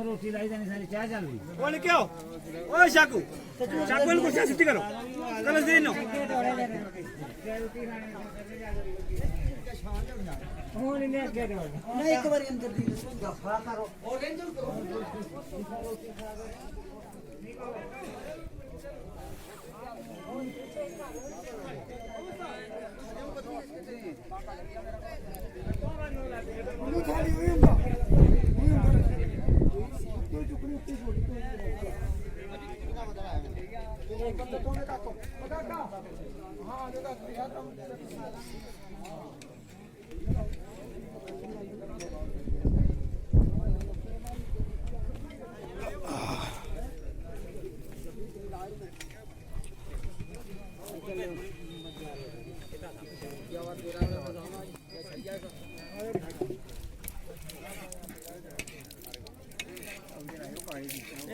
रोटी लाई जानी सारी चाय चल रही बोले क्यों ओ शाकू शाकू को कुछ छुट्टी करो कल से नो ਹੁਣ ਇਹਨੇ ਅੱਗੇ ਦੇ ਨਹੀਂ ਇੱਕ ਵਾਰੀ ਅੰਦਰ ਦੀ ਗਫਾ ਕਰੋ ਔਰੇਂਜ ਕਰੋ ਉਹਨੂੰ ਖਾਲੀ ਹੋਈ ਹੁੰਦਾ ਕੋਈ ਚੁੱਕਣੀ ਉੱਤੇ ਛੋੜੀ ਹਾਂ ਦੇਖਾ ਯਾਰ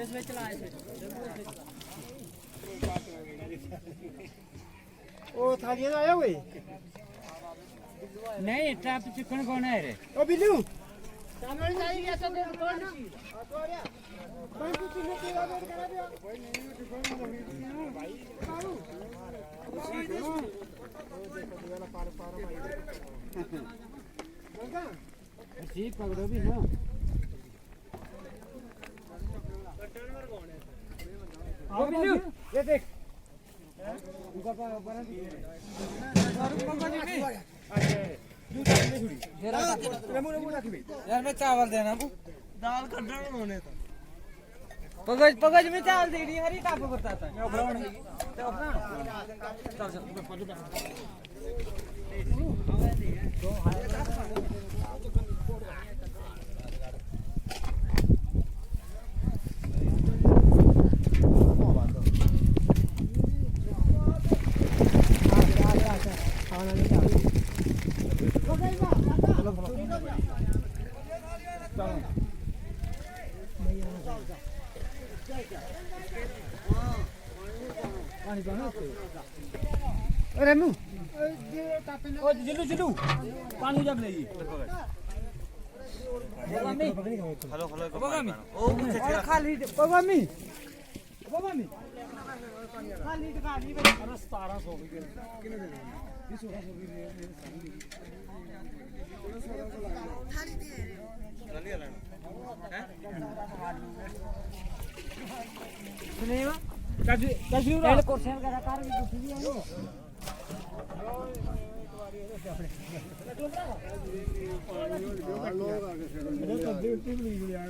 ਇਸ ਵਿੱਚ ਲਾਏ ਸੀ ਉਹ ਥਾਲੀਆਂ ਆਇਆ ਓਏ ਨਹੀਂ ਟਰੱਪ ਚੁੱਕਣ ਕੋਣ ਹੈ ਰੇ ਉਹ ਬਿੱਲੂ ਸਾਹਮਣੇ ਜਾਈ ਗਿਆ ਤਾਂ ਕੋਣ ਨਾ ਮੈਂ ਕੁਝ ਨਹੀਂ ਕਿਹਾ ਵੇਟ ਕਰਾ ਦਿਆ ਕੋਈ ਨਹੀਂ ਟਿਫਨ ਭਾਈ ਕਾਲੂ ਜੀ ਪਕੜੋ ਵੀ ਨਾ आओ बिल्लू ये देख उनका पर ऊपर यार मैं चावल देना बू ਦਾਲ ਕੱਢਣ ਹੋਣੇ ਤਾਂ पगज पगज में चावल देनी हरी टाप बताता है ब्राउन तो अपना चल चल पानी पाना अरे नू ओ जिल्लू जिल्लू पानी जब ले जी हेलो हेलो बगामी ओ मुझे और खाली बगामी बगामी खाली तो खाली में 1700 की कितने दे 1600 की ਥਾਲੀ ਦੇ जल्दी लेना सुनेवा कैसी ਇਹ ਕੁਰਸੀਆਂ ਵਗੈਰਾ ਕਰ ਵੀ ਪੁੱਛ ਵੀ ਆਉਂ लोग आगे से कद्दी उल्टी भी नहीं यार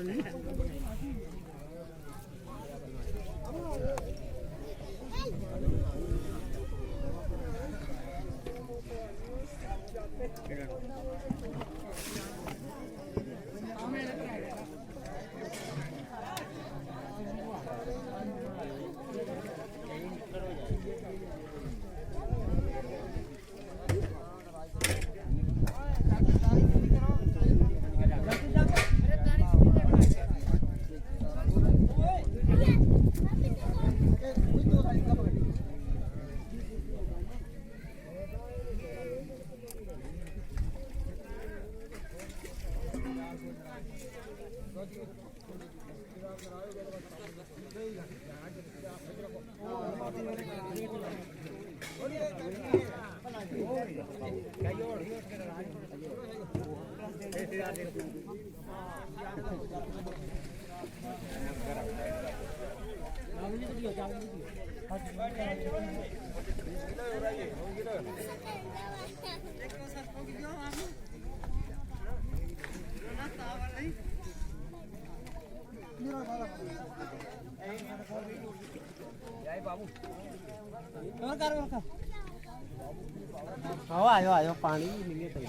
आयो आयो पानी मिले तो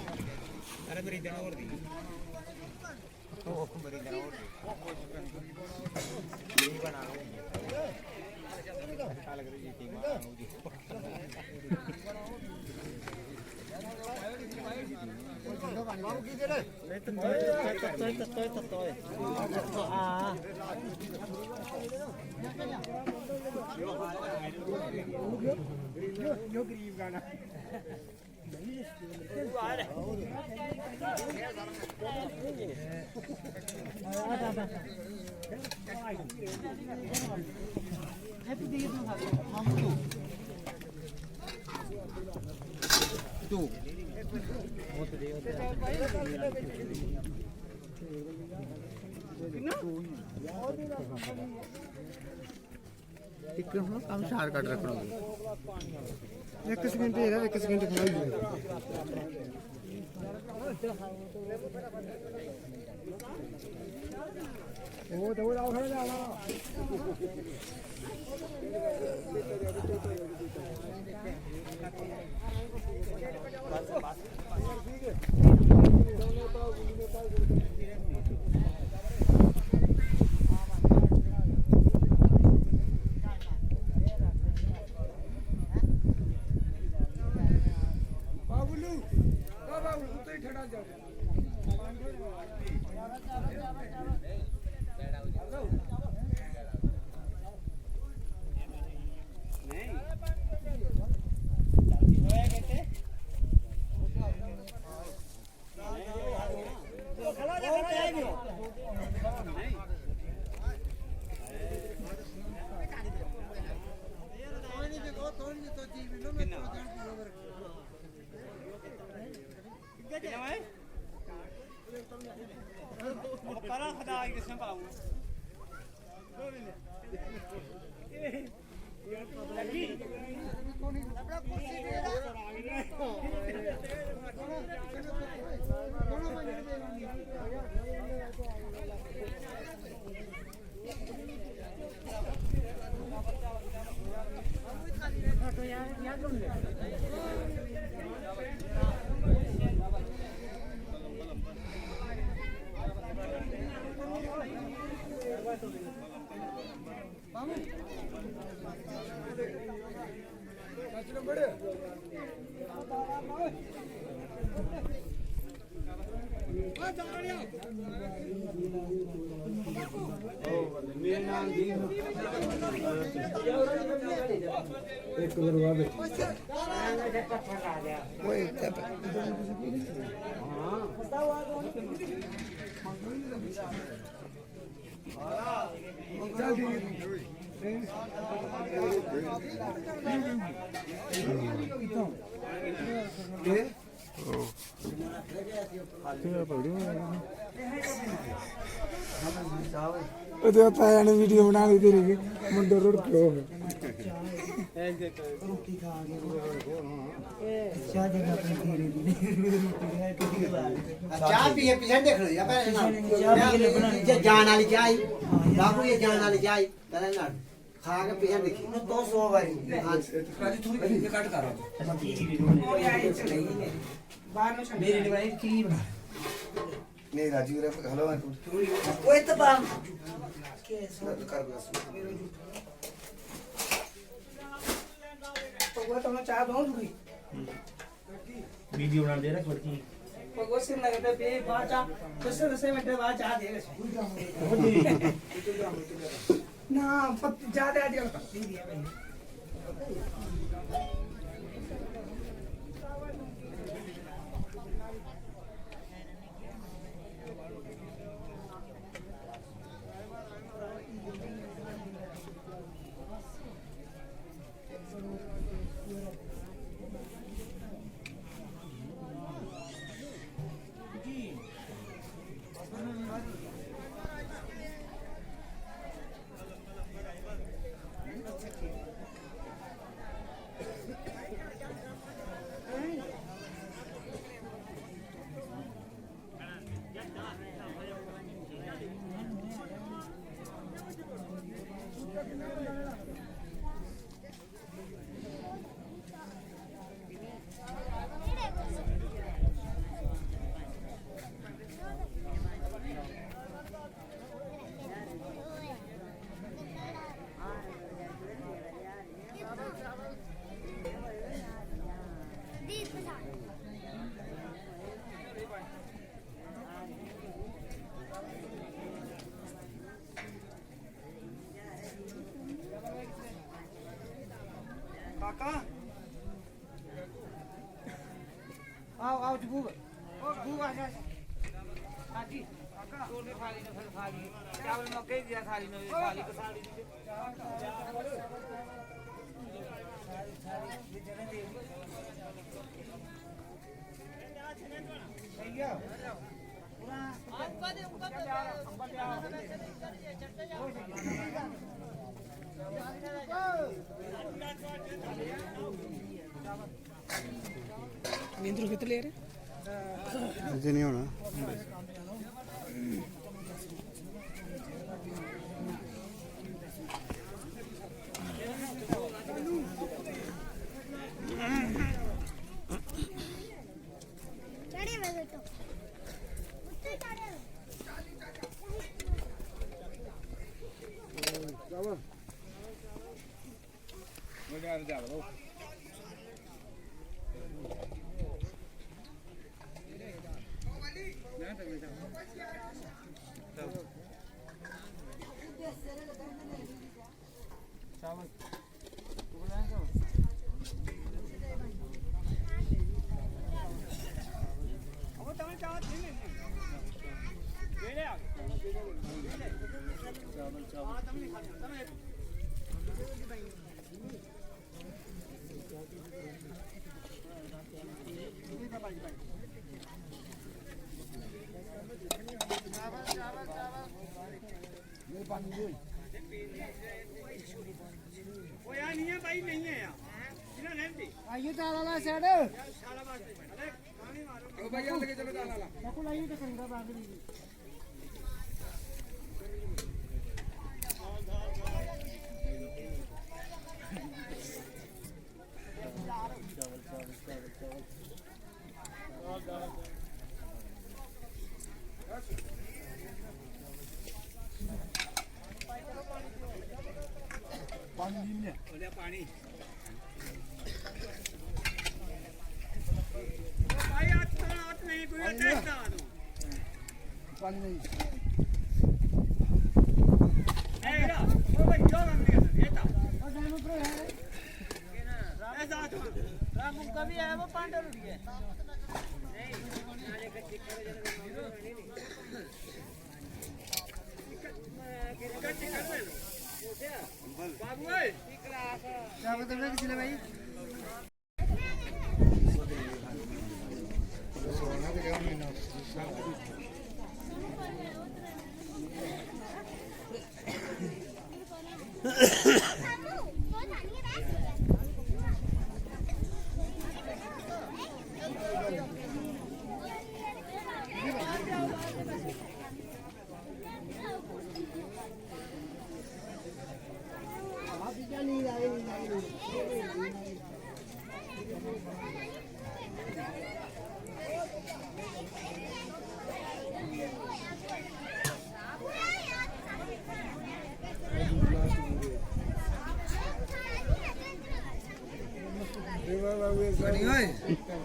अरे मेरी देना और दी ओ मेरी देना और दी ये बना अच्छा लग रही है टीम बाबू की दे रे तो यो गरीब गाना ਇੱਕ ਹੁਣ ਕੰਮ ਸ਼ਾਰ ਕੱਢ ਰੱਖਣਾ 1 ਸਕਿੰਟ ਹੀ ਰਹਿ 1 ਸਕਿੰਟ ਖੜਾਈ ਉਹ ਤੇ ਉਹ ਆਉ ਖੜਾ ਜਾਣਾ ਇੱਕ ਬਰਵਾ ਬੈਠੀ ਓਏ ਚੱਲ ਉਹਦੇ ਪਾਇਆ ਨੇ ਵੀਡੀਓ ਬਣਾ ਲਈ ਤੇਰੀ ਮੁੰਡਾ ਰੁੜ ਕੇ ਹੋ ਰੋਟੀ ਖਾ ਕੇ ਚਾਹ ਜਗਾ ਆਪਣੀ ਖੀਰੇ ਦੀ ਚਾਹ ਪੀਏ ਪਿਛੇ ਦੇਖ ਲਓ ਆਪਾਂ ਜੇ ਜਾਨ ਵਾਲੀ ਚਾਹ ਬਾਬੂ ਇਹ ਜਾਨ ਵਾਲੀ ਚਾਹ ਤੇਰੇ ਨਾਲ ਖਾ ਕੇ ਪਿਛੇ ਦੇਖੀ ਨੂੰ 200 ਵਾਰੀ ਹਾਂ ਥੋੜੀ ਕੱਟ ਕਰ मेरी निभाई की नहीं राजू रे हेलो ओए तो बाम कर बस तो वो तो मैं चाह दूं दूंगी वीडियो बना दे रहा छोटी वो सिम लगता बे बाचा बस मिनट बाद चाह दे ना पत्ती ज्यादा आ दिया पत्ती दिया भाई आउट भूग आजा हाजी काका छोटे थाली ने फिर थाली चावल मक्के दिया थाली ने थाली को थाली सही है पूरा आपका दे उनका नींद्र कितने ले रहे अजे नहीं होना आइए ताला साइड ओ भाई यहां लेके चलो ताला देखो लाइए तो करेंगे बाद में पानी नहीं कोई पानी नहीं ओ भाई जो हम ये था और जानो प्रो है ऐसा राम कभी आया वो 5 रुपए नहीं नाले का टिकट बाबू भाई क्या बता रहे किसी ने भाई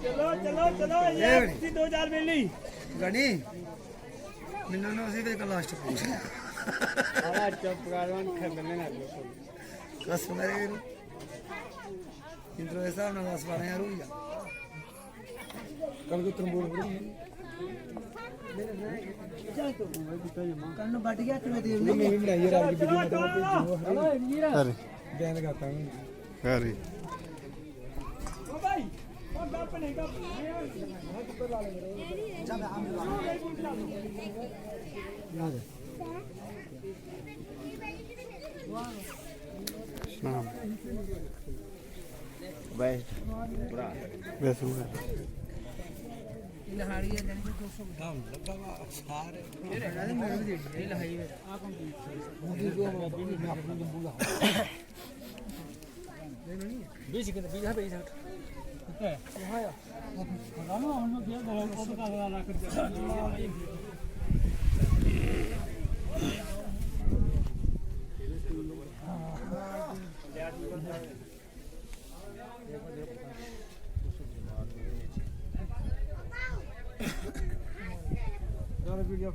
चलो चलो चलो ये 2000 मिली गणी मिलना ना उसी का लास्ट पूछ आला चुप करवान खंडने ना बस मेरे इंट्रो ऐसा ना बस बना यार हो गया कल को तुम बोल कल नो बट गया तुम्हें देव नहीं मैं बनाई यार आपकी वीडियो में हेलो मीरा अरे बयान लगाता हूं अरे ओ भाई और बाप नहीं का हाथ ऊपर ला ले चल हम याद शाम बेस्ट पूरा बेस्ट लहाड़ी है जन 200 दाम लगा सारे ये मेरे भी ये लहाई है आ कौन मोदी को मैं अपने जंबूला नहीं 20 के 20 है 20 है वहां है ना हम लोग ये बहुत का वाला कर वीडियो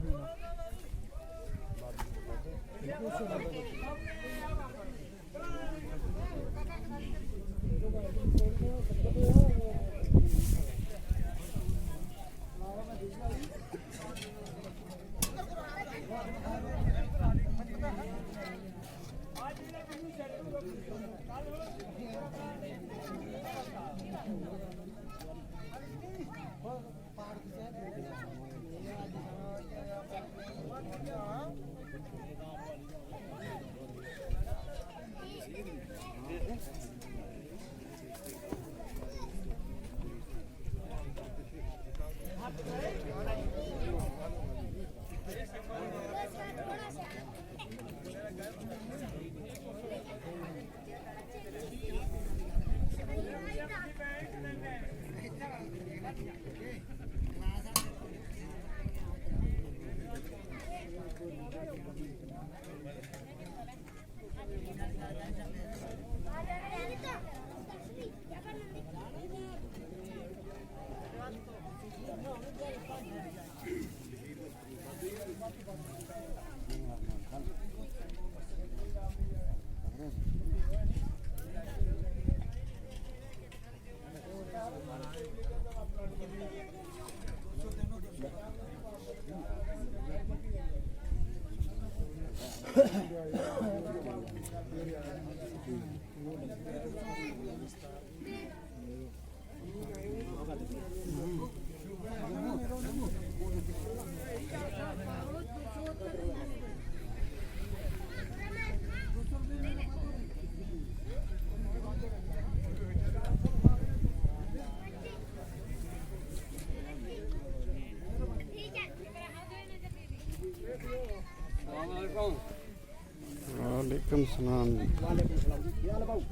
वालेकुम सलाम जी। वालेकुम सलाम जी क्या हाल है बाबू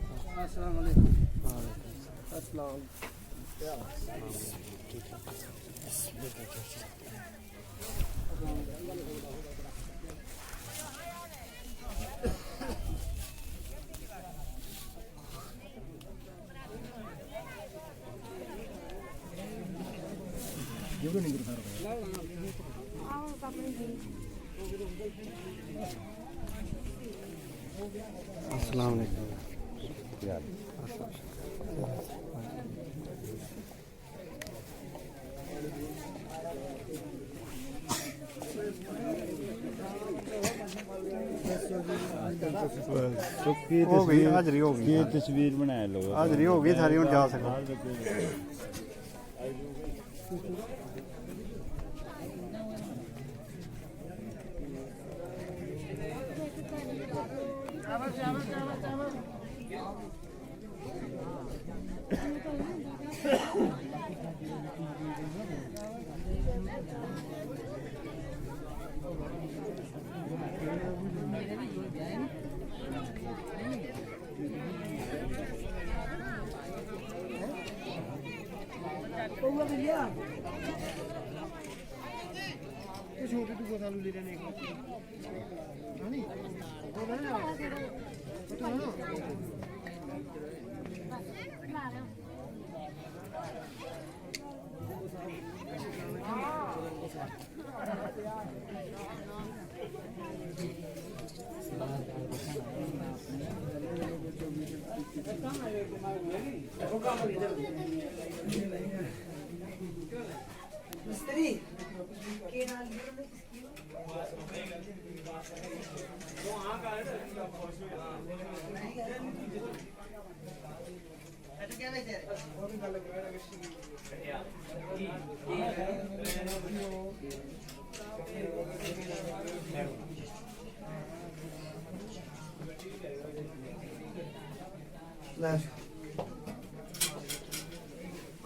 अस्सलाम वालेकुम अस्सलाम अस्सलाम वालेकुम। हो गई हाजरी हो गई। ये तस्वीर बनाए लो हाजरी हो गई सारी, हम जा सकते। मिस्त्री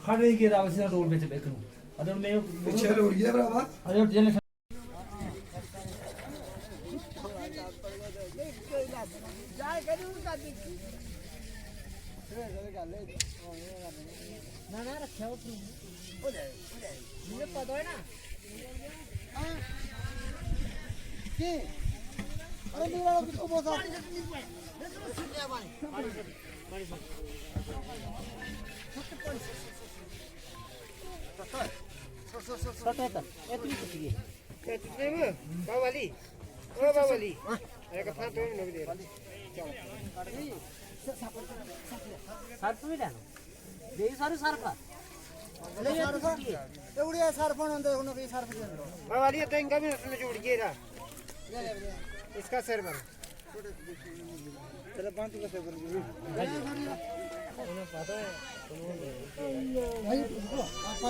खड़े के रावसी रोड पे चले करूं अदर मैं पीछे रोड गया भरावा अरे जेल ना ना रखा हो जाए मुझे पता है ना कि अरे मेरा किसको बोला बाबाली ओ बाबाली अरे कथा तो नहीं दे सर्फ भी लेना दे सारे सर्फ एवढी सर्फ आणून दे कोण काही सर्फ दे बाबाली आता इनका भी नस्ल जोड़ के रहा इसका सर बन चलो बांध के सर बन पता है भाई आप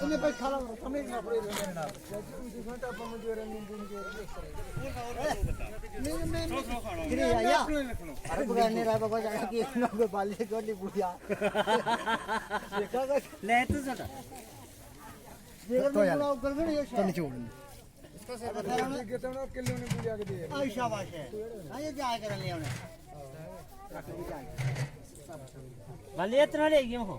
इन्हें भाई खाला हमें ना पड़े ना घंटा पर मुझे रनिंग नहीं आया अरे पुराने रहा बाबा जाना कि इतना को बाले को नहीं बुझा ले तो सटा तो यार कर भी नहीं तो नहीं छोड़ इसका सर बताना कितना किलो ने पूजा के दिए आई शाबाश है हां ये जाए कर ले हमने वाले इतना ले गए हो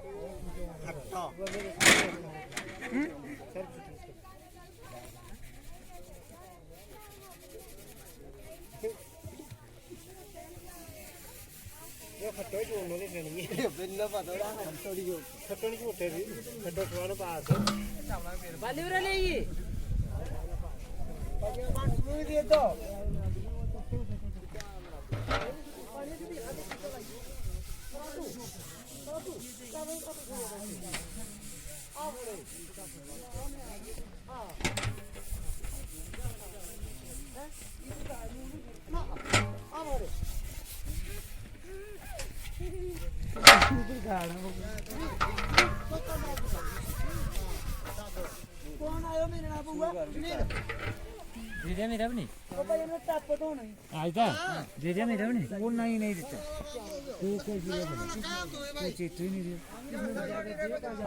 ये खट्टो जो उन्होंने नहीं है बिल्ला पता है खट्टो जो खट्टो नहीं उठे भी खट्टो सुवान पास वाले उरा ले ये पानी दे दो ਕੌਣ ਆਇਓ ਮੇਰੇ ਨਾਲ ਪਊਗਾ ਦੇ ਮੇਰਾ ਵੀ ਨਹੀਂ ਉਹ ਭਾਈ ਇਹਨੂੰ ਟੱਪ ਧੋਣਾ आज था दे दिया मेरा भी नहीं वो नहीं देता तू कोई चीज ही नहीं दिया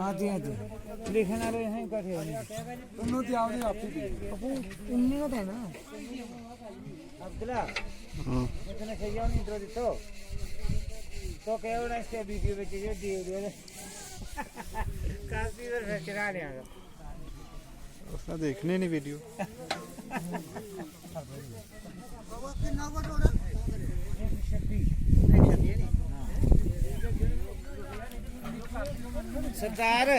आते आते लिखने वाले हैं इकट्ठे होने ਉਹਨੂੰ ਤੇ ਆਪਦੇ ਆਪੇ ਦੇ ਇੰਨੇ ਦਾ ਨਾ अब्दुल्ला ਹਾਂ इतने सही नहीं इंट्रो दितो तो क्या होना इसके वीडियो में चीजें दिए दिए काफी देर से चला लिया ਉਸਨੇ ਦੇਖਣੀ ਨਹੀਂ ਵੀਡੀਓ ਬਾਬਾ ਕਿੰਨਾ ਵਾ ਤੁਹਾਡਾ सरदार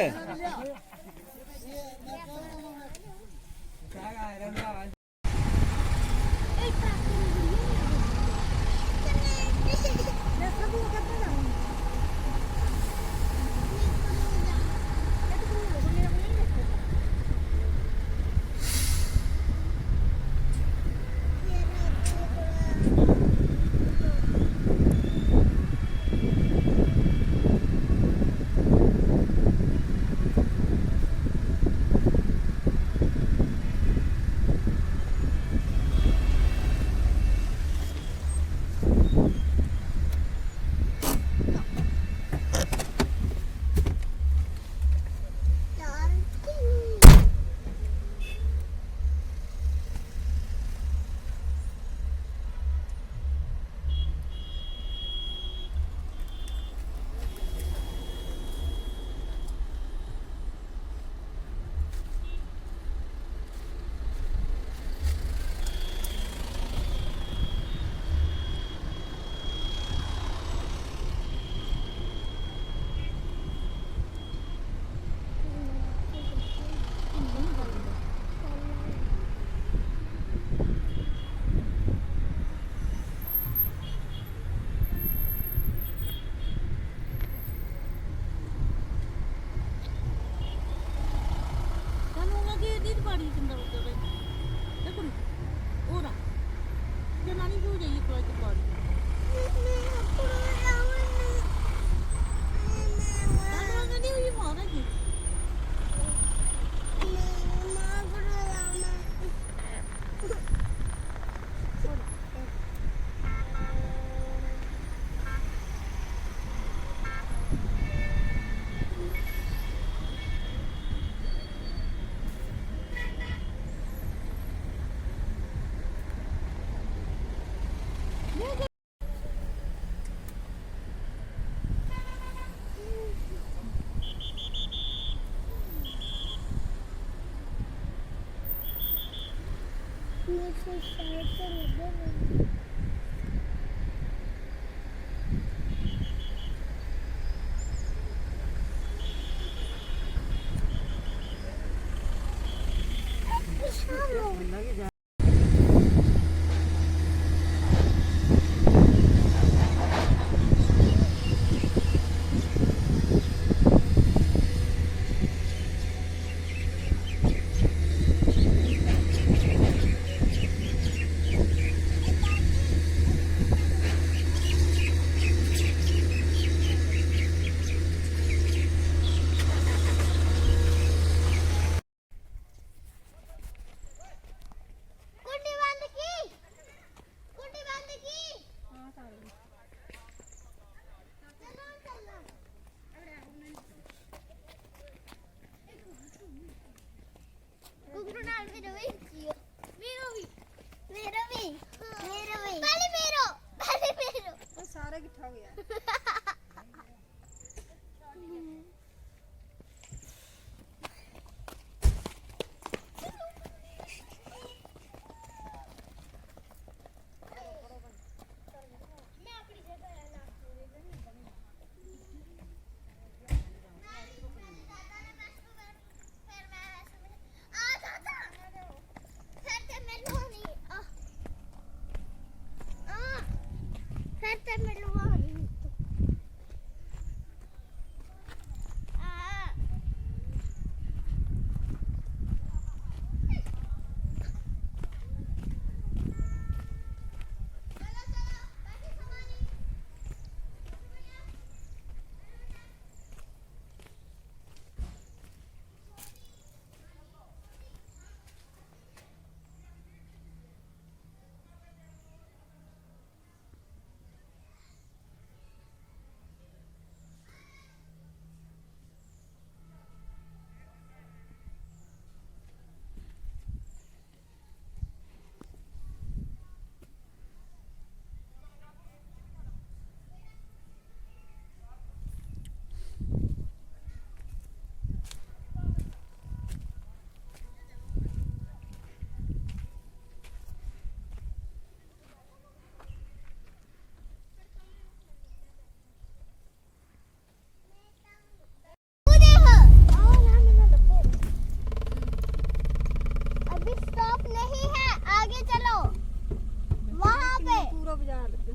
ਮੰਗੋ ਬਾਜ਼ਾਰ ਲੱਗੇ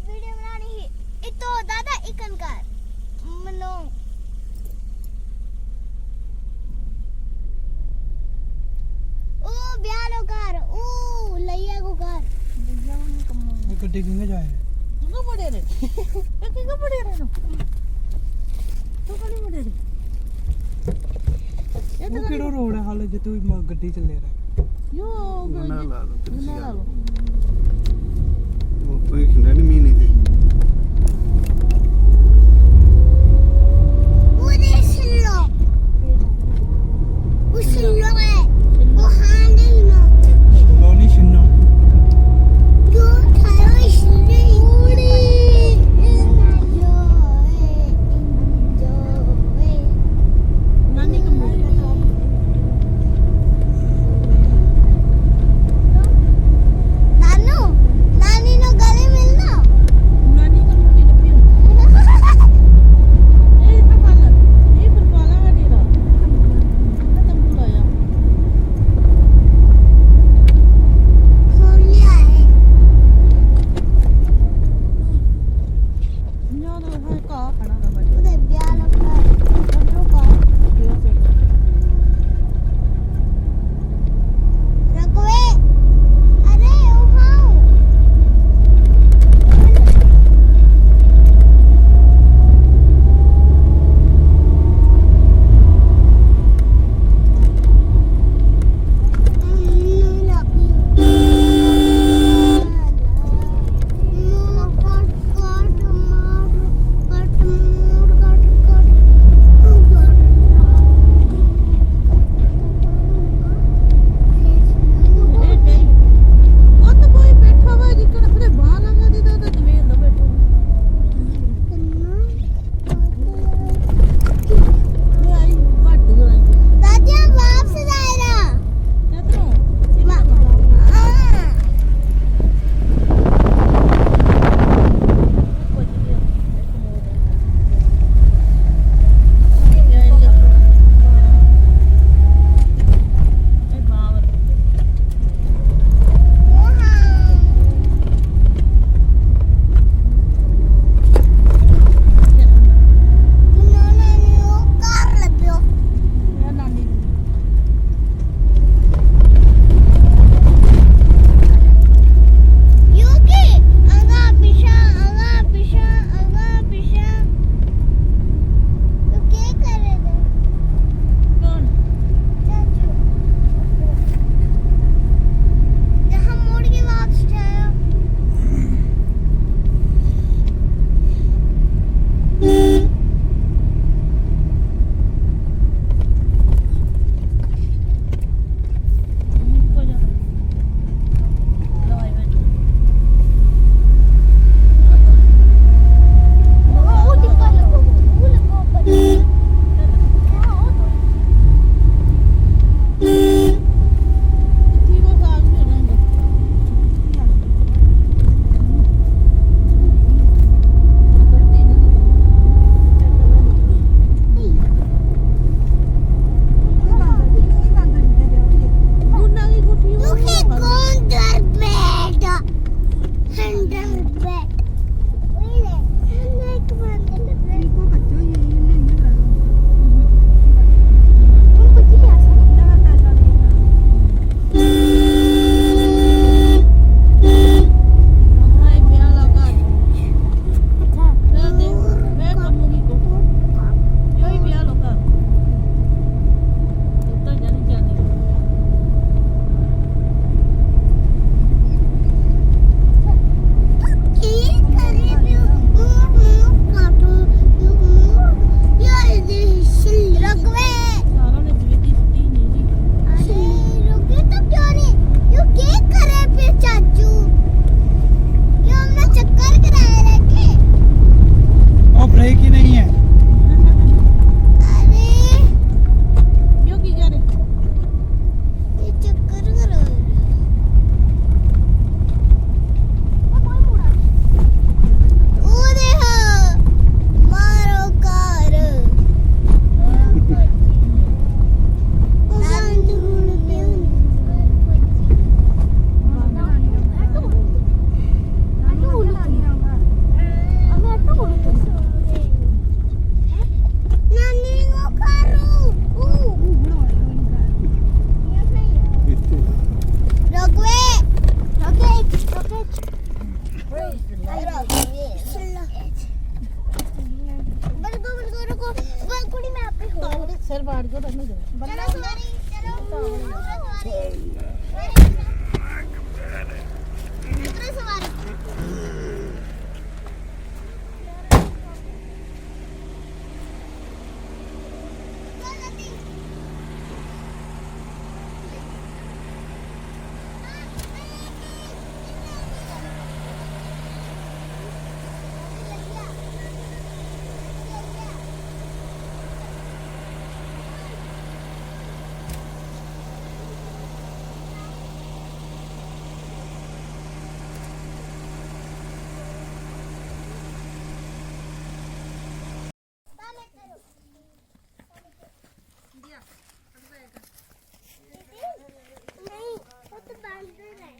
वीडियो बनानी है इतो दादा इकन कर मनो ओ ब्यालो कर ओ लैया को कर ਗੱਡੀ ਕਿੰਨੇ ਜਾਏ ਕਿੰਨੇ ਬੜੇ ਨੇ ਇਹ ਕਿੰਨੇ ਬੜੇ ਨੇ ਤੂੰ ਕਿੰਨੇ ਬੜੇ ਨੇ ਉਹ ਕਿਹੜਾ ਰੋਡ ਹੈ ਹਾਲੇ ਜੇ ਤੂੰ ਗੱਡੀ ਚੱਲੇ ਰਿਹਾ ਯੋ ਨਾ ਲਾ ਲਓ ਨਾ ਲਾ ਲਓ ਉਹ ਕੋਈ ਖਿੰਡਾ ਨਹੀਂ ਮੀਨੀ ਦੀ उसलो है वो हांडे ना ਲੋਨੀ ਸ਼ਿੰਨਾ जो थारो इसने उड़ी जो ਨਾਨੀ ਕੋ ਮੋਟਾ नानू नानी नो गले मिलना दिया अब बैग नहीं वो तो बांध रहा है